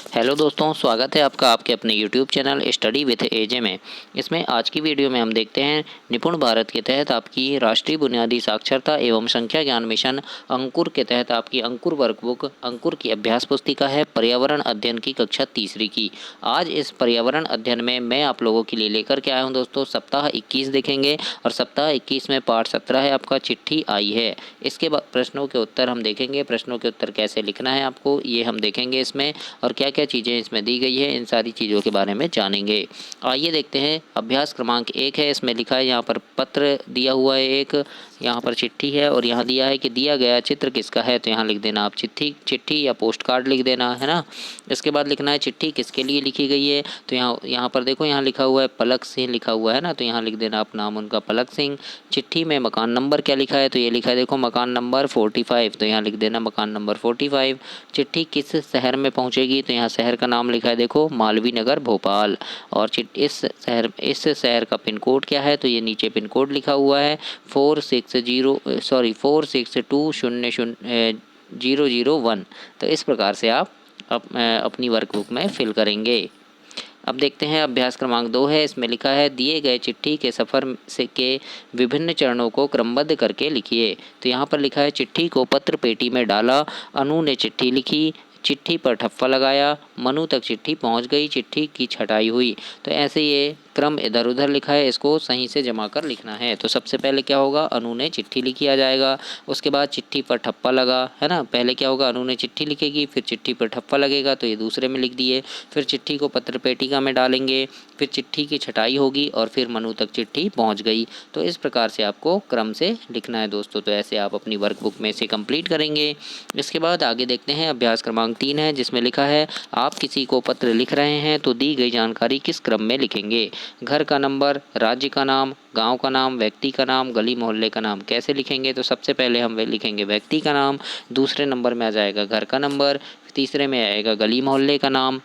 Hello दोस्तों, स्वागत है आपका आपके अपने यूट्यूब चैनल स्टडी विथ एजे में। इसमें आज की वीडियो में हम देखते हैं निपुण भारत के तहत आपकी राष्ट्रीय बुनियादी साक्षरता एवं संख्या ज्ञान मिशन अंकुर के तहत आपकी अंकुर वर्कबुक अंकुर की अभ्यास पुस्तिका है पर्यावरण अध्ययन की कक्षा तीसरी की। आज इस पर्यावरण अध्ययन में मैं आप लोगों के लिए लेकर के आया हूँ दोस्तों सप्ताह 21 देखेंगे और सप्ताह 21 में पाठ 17 है आपका चिट्ठी आई है। इसके बाद प्रश्नों के उत्तर हम देखेंगे, प्रश्नों के उत्तर कैसे लिखना है आपको ये हम देखेंगे इसमें, और क्या क्या चीज़ें इसमें दी गई है इन सारी चीज़ों के बारे में जानेंगे। आइए देखते हैं। अभ्यास क्रमांक 1 है, इसमें लिखा है यहाँ पर पत्र दिया हुआ है, एक यहाँ पर चिट्ठी है और यहाँ दिया है कि दिया गया चित्र किसका है, तो यहाँ लिख देना आप चिट्ठी या पोस्ट कार्ड लिख देना है ना। इसके बाद लिखना है चिट्ठी किसके लिए लिखी गई है, तो यहाँ पर देखो यहाँ लिखा हुआ है पलक सिंह लिखा हुआ है ना, तो यहाँ लिख देना आप नाम उनका पलक सिंह। चिट्ठी में मकान नंबर क्या लिखा है, तो ये लिखा है देखो मकान नंबर 45, तो यहाँ लिख देना मकान नंबर 45। चिट्ठी किस शहर में पहुँचेगी, तो यहाँ शहर का नाम लिखा है देखो मालवीय नगर भोपाल। और इस शहर का पिन कोड क्या है, तो ये नीचे पिन कोड लिखा हुआ है 462000001। तो इस प्रकार से आप अपनी वर्कबुक में फिल करेंगे। अब देखते हैं अभ्यास क्रमांक 2 है, इसमें लिखा है दिए गए चिट्ठी के सफ़र से के विभिन्न चरणों को क्रमबद्ध करके लिखिए। तो यहाँ पर लिखा है चिट्ठी को पत्र पेटी में डाला, अनु ने चिट्ठी लिखी, चिट्ठी पर ठप्पा लगाया, मनु तक चिट्ठी पहुँच गई, चिट्ठी की छटाई हुई। तो ऐसे ये क्रम इधर उधर लिखा है, इसको सही से जमा कर लिखना है। तो सबसे पहले क्या होगा, अनु ने चिट्ठी लिखी आ जाएगा, उसके बाद चिट्ठी पर ठप्पा लगा है ना। पहले क्या होगा, अनु ने चिट्ठी लिखेगी, फिर चिट्ठी पर ठप्पा लगेगा, तो ये दूसरे में लिख दिए। फिर चिट्ठी को पत्र पेटिका में डालेंगे, फिर चिट्ठी की छटाई होगी और फिर मनु तक चिट्ठी पहुंच गई। तो इस प्रकार से आपको क्रम से लिखना है दोस्तों। तो ऐसे आप अपनी वर्कबुक में से कंप्लीट करेंगे। इसके बाद आगे देखते हैं अभ्यास क्रमांक 3 है, जिसमें लिखा है आप किसी को पत्र लिख रहे हैं तो दी गई जानकारी किस क्रम में लिखेंगे। घर का नंबर, राज्य का नाम, गांव का नाम, व्यक्ति का नाम, गली मोहल्ले का नाम। कैसे लिखेंगे, तो सबसे पहले हम लिखेंगे व्यक्ति का नाम, दूसरे नंबर में आ जाएगा घर का नंबर, तीसरे में आएगा गली मोहल्ले का नाम,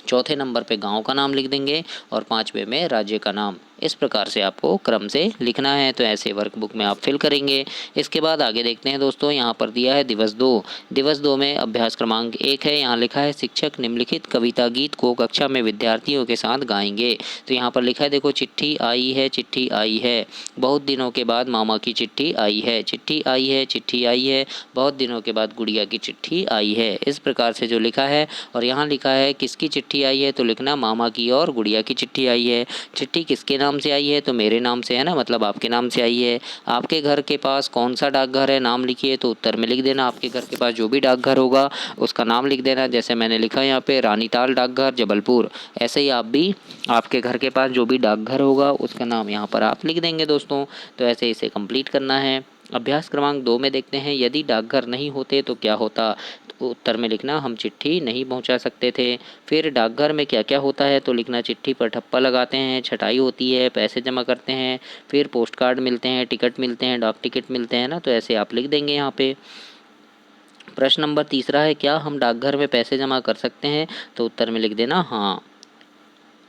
चौथे नंबर पे गांव का नाम लिख देंगे और पांचवे में राज्य का नाम। इस प्रकार से आपको क्रम से लिखना है। तो ऐसे वर्कबुक में आप फिल करेंगे। इसके बाद आगे देखते हैं दोस्तों, यहाँ पर दिया है दिवस 2। दिवस 2 में अभ्यास क्रमांक 1 है, यहाँ लिखा है शिक्षक निम्नलिखित कविता गीत को कक्षा में विद्यार्थियों के साथ गाएंगे। तो यहाँ पर लिखा है देखो चिट्ठी आई है, चिट्ठी आई है, बहुत दिनों के बाद मामा की चिट्ठी आई है, चिट्ठी आई है, चिट्ठी आई है, बहुत दिनों के बाद गुड़िया की चिट्ठी आई है। इस प्रकार से जो लिखा है, और यहाँ लिखा है किसकी चिट्ठी आई है, तो लिखना मामा की और गुड़िया की चिट्ठी आई है। चिट्ठी किसके नाम से आई है, तो मेरे नाम से है ना, मतलब आपके नाम से आई है। आपके घर के पास कौन सा डाकघर है, नाम लिखिए। तो उत्तर में लिख देना आपके घर के पास जो भी डाकघर होगा उसका नाम लिख देना। जैसे मैंने लिखा है यहाँ पे रानीताल डाकघर जबलपुर, ऐसे ही आप भी आपके घर के पास जो भी डाकघर होगा उसका नाम यहाँ पर आप लिख देंगे दोस्तों। तो ऐसे इसे कंप्लीट करना है। अभ्यास क्रमांक 2 में देखते हैं यदि डाकघर नहीं होते तो क्या होता। तो उत्तर में लिखना हम चिट्ठी नहीं पहुंचा सकते थे। फिर डाकघर में क्या क्या होता है, तो लिखना चिट्ठी पर ठप्पा लगाते हैं, छटाई होती है, पैसे जमा करते हैं, फिर पोस्ट कार्ड मिलते हैं, टिकट मिलते हैं, डाक टिकट मिलते हैं ना। तो ऐसे आप लिख देंगे यहाँ पे। प्रश्न नंबर 3 है, क्या हम डाकघर में पैसे जमा कर सकते हैं, तो उत्तर में लिख देना हाँ।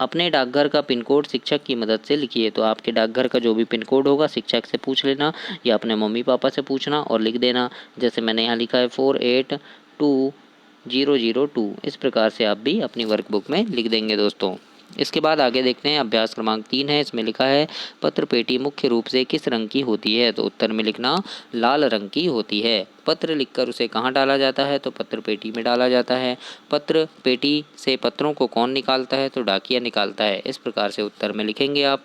अपने डाकघर का पिन कोड शिक्षक की मदद से लिखिए। तो आपके डाकघर का जो भी पिन कोड होगा शिक्षक से पूछ लेना या अपने मम्मी पापा से पूछना और लिख देना। जैसे मैंने यहाँ लिखा है 482002। इस प्रकार से आप भी अपनी वर्कबुक में लिख देंगे दोस्तों। इसके बाद आगे देखते हैं अभ्यास क्रमांक 3 है, इसमें लिखा है पत्र पेटी मुख्य रूप से किस रंग की होती है। तो उत्तर में लिखना लाल रंग की होती है। पत्र लिखकर उसे कहाँ डाला जाता है, तो पत्र पेटी में डाला जाता है। पत्र पेटी से पत्रों को कौन निकालता है, तो डाकिया निकालता है। इस प्रकार से उत्तर में लिखेंगे आप।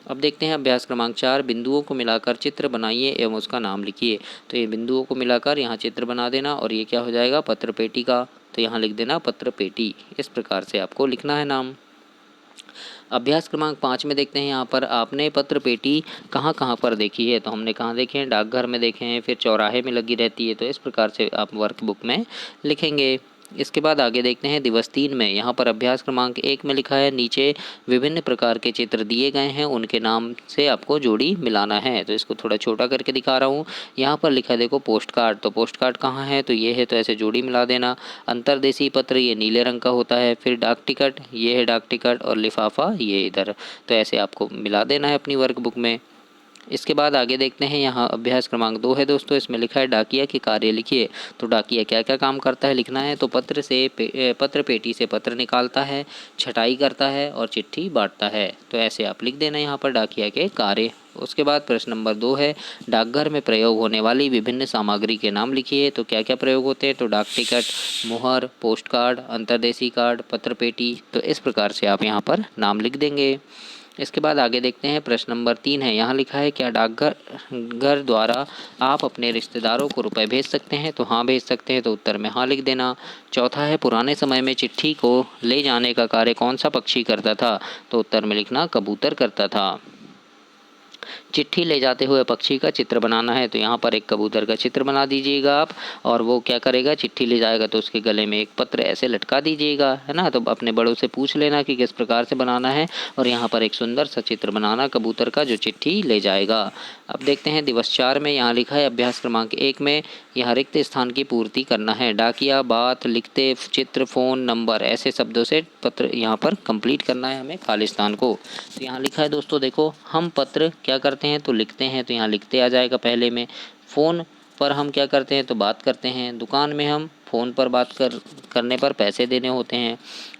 अब देखते हैं अभ्यास क्रमांक 4, बिंदुओं को मिलाकर चित्र बनाइए एवं उसका नाम लिखिए। तो ये बिंदुओं को मिलाकर यहाँ चित्र बना देना और ये क्या हो जाएगा पत्र पेटी का, तो यहाँ लिख देना पत्र पेटी। इस प्रकार से आपको लिखना है नाम। अभ्यास क्रमांक 5 में देखते हैं, यहाँ पर आपने पत्र पेटी कहाँ कहाँ पर देखी है। तो हमने कहाँ देखे हैं, डाकघर में देखे हैं, फिर चौराहे में लगी रहती है। तो इस प्रकार से आप वर्कबुक में लिखेंगे। इसके बाद आगे देखते हैं दिवस 3 में, यहाँ पर अभ्यास क्रमांक 1 में लिखा है नीचे विभिन्न प्रकार के चित्र दिए गए हैं, उनके नाम से आपको जोड़ी मिलाना है। तो इसको थोड़ा छोटा करके दिखा रहा हूँ। यहाँ पर लिखा है देखो पोस्ट कार्ड, तो पोस्ट कार्ड कहाँ है, तो ये है, तो ऐसे जोड़ी मिला देना। अंतर्देशीय पत्र ये नीले रंग का होता है, फिर डाक टिकट ये है डाक टिकट, और लिफाफा ये इधर। तो ऐसे आपको मिला देना है अपनी वर्कबुक में। इसके बाद आगे देखते हैं, यहाँ अभ्यास क्रमांक 2 है दोस्तों। इसमें लिखा है डाकिया के कार्य लिखिए। तो डाकिया क्या क्या काम करता है लिखना है। तो पत्र पेटी से पत्र निकालता है, छटाई करता है और चिट्ठी बांटता है। तो ऐसे आप लिख देना यहाँ पर डाकिया के कार्य। उसके बाद प्रश्न नंबर 2 है, डाकघर में प्रयोग होने वाली विभिन्न सामग्री के नाम लिखिए। तो क्या क्या प्रयोग होते हैं। तो डाक टिकट, मुहर, पोस्ट कार्ड, अंतर्देशीय कार्ड, पत्र पेटी। तो इस प्रकार से आप यहाँ पर नाम लिख देंगे। इसके बाद आगे देखते हैं, प्रश्न नंबर 3 है। यहाँ लिखा है, क्या डाकघर द्वारा आप अपने रिश्तेदारों को रुपए भेज सकते हैं। तो हाँ भेज सकते हैं। तो उत्तर में हाँ लिख देना। चौथा है, पुराने समय में चिट्ठी को ले जाने का कार्य कौन सा पक्षी करता था। तो उत्तर में लिखना कबूतर करता था। चिट्ठी ले जाते हुए पक्षी का चित्र बनाना है। तो यहाँ पर एक कबूतर का चित्र बना दीजिएगा आप, और वो क्या करेगा, चिट्ठी ले जाएगा तो उसके गले में एक पत्र ऐसे लटका दीजिएगा, है ना। तो अपने बड़ों से पूछ लेना कि किस प्रकार से बनाना है, और यहाँ पर एक सुंदर सा चित्र बनाना कबूतर का जो चिट्ठी ले जाएगा। अब देखते हैं दिवस 4 में। यहाँ लिखा है, अभ्यास क्रमांक 1 में यहाँ रिक्त स्थान की पूर्ति करना है। डाकिया, बात, लिखते, चित्र, फ़ोन नंबर ऐसे शब्दों से पत्र यहाँ पर कंप्लीट करना है हमें खाली स्थान को। तो यहाँ लिखा है दोस्तों, देखो हम पत्र क्या करते हैं तो लिखते हैं, तो यहाँ लिखते आ जाएगा पहले में। फ़ोन पर हम क्या करते हैं तो बात करते हैं। दुकान में हम फ़ोन पर बात करने पर पैसे देने होते हैं।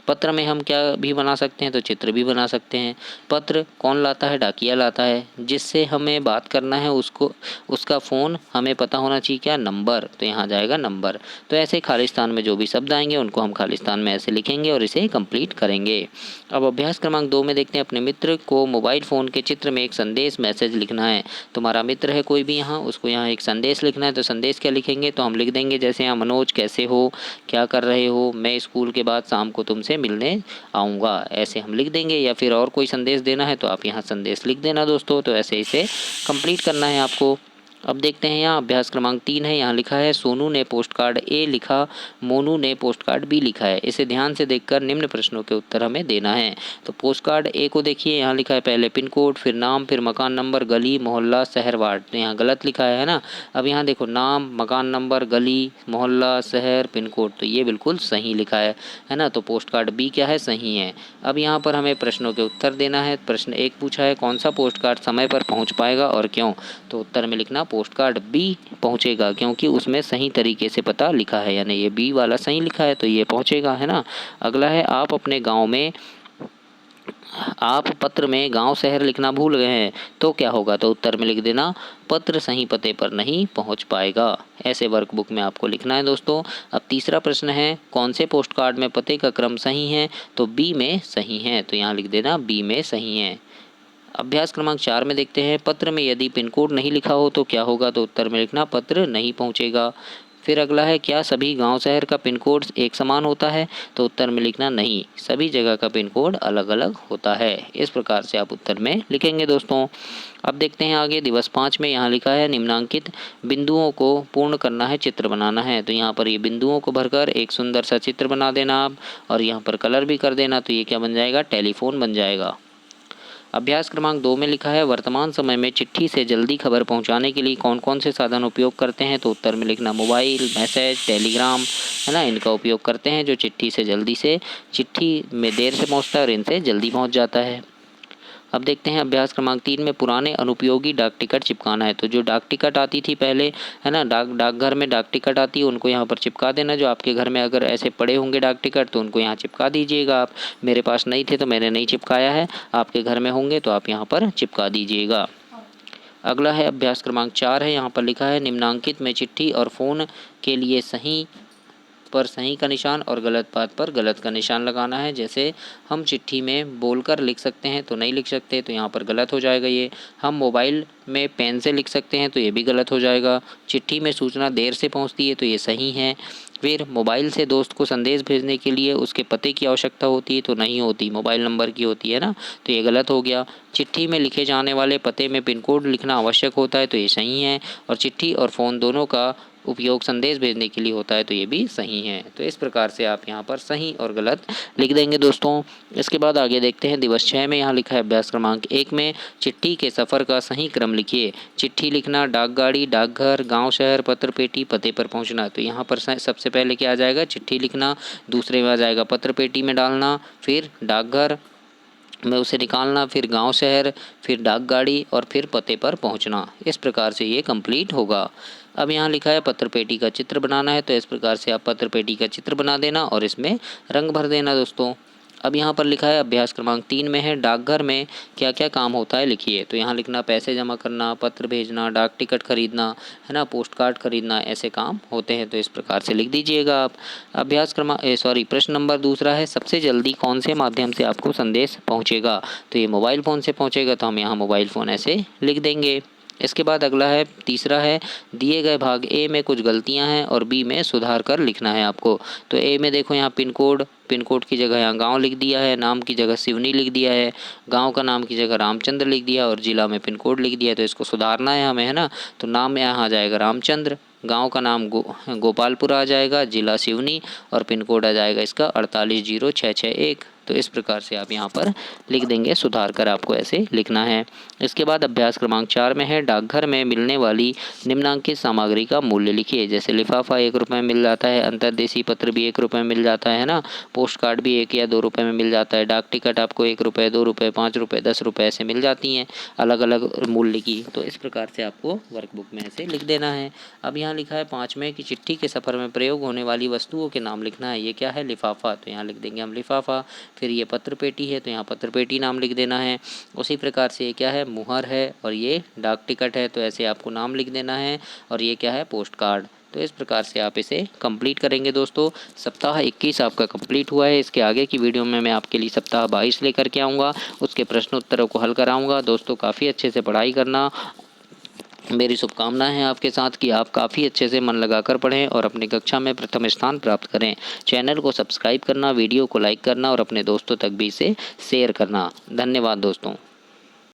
पत्र में हम क्या भी बना सकते हैं तो चित्र भी बना सकते हैं। पत्र कौन लाता है, डाकिया लाता है। जिससे हमें बात करना है उसको, उसका फ़ोन हमें पता होना चाहिए क्या, नंबर। तो यहाँ जाएगा नंबर। तो ऐसे खालिस्तान में जो भी शब्द आएंगे उनको हम खालिस्तान में ऐसे लिखेंगे और इसे कंप्लीट करेंगे। अब अभ्यास क्रमांक 2 में देखते हैं, अपने मित्र को मोबाइल फ़ोन के चित्र में एक संदेश मैसेज लिखना है। तुम्हारा मित्र है कोई भी यहाँ, उसको यहाँ एक संदेश लिखना है। तो संदेश क्या लिखेंगे तो हम लिख देंगे जैसे यहाँ, मनोज कैसे हो, क्या कर रहे हो, मैं स्कूल के बाद शाम को तुमसे मिलने आऊँगा, ऐसे हम लिख देंगे। या फिर और कोई संदेश देना है तो आप यहाँ संदेश लिख देना दोस्तों। तो ऐसे इसे कंप्लीट करना है आपको। अब देखते हैं, यहाँ अभ्यास क्रमांक 3 है। यहाँ लिखा है, सोनू ने पोस्ट कार्ड ए लिखा, मोनू ने पोस्ट कार्ड बी लिखा है। इसे ध्यान से देखकर निम्न प्रश्नों के उत्तर हमें देना है। तो पोस्ट कार्ड ए को देखिए, यहाँ लिखा है पहले पिन कोड, फिर नाम, फिर मकान नंबर, गली, मोहल्ला, शहर, वार्ड। तो यहाँ गलत लिखा है ना। अब यहाँ देखो, नाम, मकान नंबर, गली, मोहल्ला, शहर, पिन कोड, तो ये बिल्कुल सही लिखा है ना। तो पोस्ट कार्ड बी क्या है, सही है। अब यहाँ पर हमें प्रश्नों के उत्तर देना है। प्रश्न 1 पूछा है, कौन सा पोस्ट कार्ड समय पर पहुँच पाएगा और क्यों। तो उत्तर में लिखना पोस्ट कार्ड बी पहुँचेगा, क्योंकि उसमें सही तरीके से पता लिखा है, यानी ये बी वाला सही लिखा है तो ये पहुँचेगा, है ना। अगला है, आप अपने गांव में, आप पत्र में गांव शहर लिखना भूल गए हैं तो क्या होगा। तो उत्तर में लिख देना, पत्र सही पते पर नहीं पहुंच पाएगा। ऐसे वर्कबुक में आपको लिखना है दोस्तों। अब तीसरा प्रश्न है, कौन से पोस्ट कार्ड में पते का क्रम सही है। तो बी में सही है, तो यहाँ लिख देना बी में सही है। अभ्यास क्रमांक 4 में देखते हैं, पत्र में यदि पिन कोड नहीं लिखा हो तो क्या होगा। तो उत्तर में लिखना, पत्र नहीं पहुंचेगा। फिर अगला है, क्या सभी गांव शहर का पिन कोड एक समान होता है। तो उत्तर में लिखना, नहीं, सभी जगह का पिन कोड अलग अलग होता है। इस प्रकार से आप उत्तर में लिखेंगे दोस्तों। अब देखते हैं आगे, दिवस 5 में यहाँ लिखा है, निम्नांकित बिंदुओं को पूर्ण करना है, चित्र बनाना है। तो यहाँ पर ये बिंदुओं को भरकर एक सुंदर सा चित्र बना देना आप, और यहाँ पर कलर भी कर देना। तो ये क्या बन जाएगा, टेलीफोन बन जाएगा। अभ्यास क्रमांक 2 में लिखा है, वर्तमान समय में चिट्ठी से जल्दी खबर पहुंचाने के लिए कौन कौन से साधन उपयोग करते हैं। तो उत्तर में लिखना, मोबाइल, मैसेज, टेलीग्राम, है ना, इनका उपयोग करते हैं, जो चिट्ठी में देर से पहुंचता है और इनसे जल्दी पहुंच जाता है। अब देखते हैं अभ्यास क्रमांक 3 में, पुराने अनुपयोगी डाक टिकट चिपकाना है। तो जो डाक टिकट आती थी पहले, है ना, डाकघर में डाक टिकट आती है, उनको यहाँ पर चिपका देना। जो आपके घर में अगर ऐसे पड़े होंगे डाक टिकट तो उनको यहाँ चिपका दीजिएगा आप। मेरे पास नहीं थे तो मैंने नहीं चिपकाया है, आपके घर में होंगे तो आप यहाँ पर चिपका दीजिएगा। अगला है अभ्यास क्रमांक 4 है। यहाँ पर लिखा है, निम्नांकित में चिट्ठी और फ़ोन के लिए सही पर सही का निशान और गलत बात पर गलत का निशान लगाना है। जैसे हम चिट्ठी में बोलकर लिख सकते हैं तो नहीं लिख सकते, तो यहाँ पर गलत हो जाएगा ये। हम मोबाइल में पेन से लिख सकते हैं तो ये भी गलत हो जाएगा। चिट्ठी में सूचना देर से पहुँचती है तो ये सही है। फिर मोबाइल से दोस्त को संदेश भेजने के लिए उसके पते की आवश्यकता होती है तो नहीं होती, मोबाइल नंबर की होती है ना, तो ये गलत हो गया। चिट्ठी में लिखे जाने वाले पते में पिन कोड लिखना आवश्यक होता है तो ये सही है। और चिट्ठी और फ़ोन दोनों का उपयोग संदेश भेजने के लिए होता है तो ये भी सही है। तो इस प्रकार से आप यहाँ पर सही और गलत लिख देंगे दोस्तों। इसके बाद आगे देखते हैं, दिवस 6 में यहाँ लिखा है, अभ्यास क्रमांक 1 में, चिट्ठी के सफ़र का सही क्रम लिखिए। चिट्ठी लिखना, डाकगाड़ी, डाकघर, गांव शहर, पत्र पेटी, पते पर पहुँचना। तो यहाँ पर सबसे पहले क्या आ जाएगा, चिट्ठी लिखना। दूसरे में आ जाएगा पत्र पेटी में डालना, फिर डाकघर, में उसे निकालना, फिर गांव शहर, फिर डाक गाड़ी और फिर पते पर पहुंचना। इस प्रकार से ये कंप्लीट होगा। अब यहाँ लिखा है पत्र पेटी का चित्र बनाना है, तो इस प्रकार से आप पत्र पेटी का चित्र बना देना और इसमें रंग भर देना दोस्तों। अब यहाँ पर लिखा है अभ्यास क्रमांक 3 में है डाकघर में क्या क्या काम होता है लिखिए। तो यहाँ लिखना पैसे जमा करना, पत्र भेजना, डाक टिकट खरीदना, है ना, पोस्ट कार्ड खरीदना, ऐसे काम होते हैं। तो इस प्रकार से लिख दीजिएगा आप। प्रश्न नंबर दूसरा है सबसे जल्दी कौन से माध्यम से आपको संदेश पहुँचेगा। तो ये मोबाइल फ़ोन से पहुँचेगा, तो हम यहाँ मोबाइल फ़ोन ऐसे लिख देंगे। इसके बाद अगला है तीसरा है दिए गए भाग ए में कुछ गलतियां हैं और बी में सुधार कर लिखना है आपको। तो ए में देखो यहाँ पिन कोड की जगह यहाँ गांव लिख दिया है, नाम की जगह सिवनी लिख दिया है, गांव का नाम की जगह रामचंद्र लिख दिया और जिला में पिन कोड लिख दिया है। तो इसको सुधारना है हमें, है ना। तो नाम में यहाँ आ जाएगा रामचंद्र, गांव का नाम गोपालपुर आ जाएगा, जिला सिवनी और पिन कोड आ जाएगा इसका 480661। तो इस प्रकार से आप यहाँ पर लिख देंगे, सुधार कर आपको ऐसे लिखना है। इसके बाद अभ्यास क्रमांक 4 में है डाकघर में मिलने वाली निम्नांकित सामग्री का मूल्य लिखिए। जैसे लिफाफा 1 रुपये में मिल जाता है, अंतर्देशीय पत्र भी 1 रुपये में मिल जाता है ना, पोस्ट कार्ड भी 1 या 2 रुपये में मिल जाता है, डाक टिकट आपको 1 रुपये, 2 रुपये, 5 रुपये, 10 रुपये ऐसे मिल जाती हैं अलग अलग मूल्य की। तो इस प्रकार से आपको वर्कबुक में ऐसे लिख देना है। अब यहाँ लिखा है 5 में कि चिट्ठी के सफ़र में प्रयोग होने वाली वस्तुओं के नाम लिखना है। ये क्या है, लिफाफा, तो यहाँ लिख देंगे हम लिफाफा। फिर ये पत्र पेटी है, तो यहाँ पत्र पेटी नाम लिख देना है। उसी प्रकार से ये क्या है, मुहर है और ये डाक टिकट है, तो ऐसे आपको नाम लिख देना है। और ये क्या है, पोस्ट कार्ड। तो इस प्रकार से आप इसे कंप्लीट करेंगे दोस्तों। सप्ताह 21 आपका कंप्लीट हुआ है। इसके आगे की वीडियो में मैं आपके लिए सप्ताह 22 लेकर के आऊँगा, उसके प्रश्न उत्तरों को हल कराऊँगा। दोस्तों काफ़ी अच्छे से पढ़ाई करना, मेरी शुभकामनाएं हैं आपके साथ कि आप काफ़ी अच्छे से मन लगाकर पढ़ें और अपनी कक्षा में प्रथम स्थान प्राप्त करें। चैनल को सब्सक्राइब करना, वीडियो को लाइक करना और अपने दोस्तों तक भी इसे शेयर करना। धन्यवाद दोस्तों।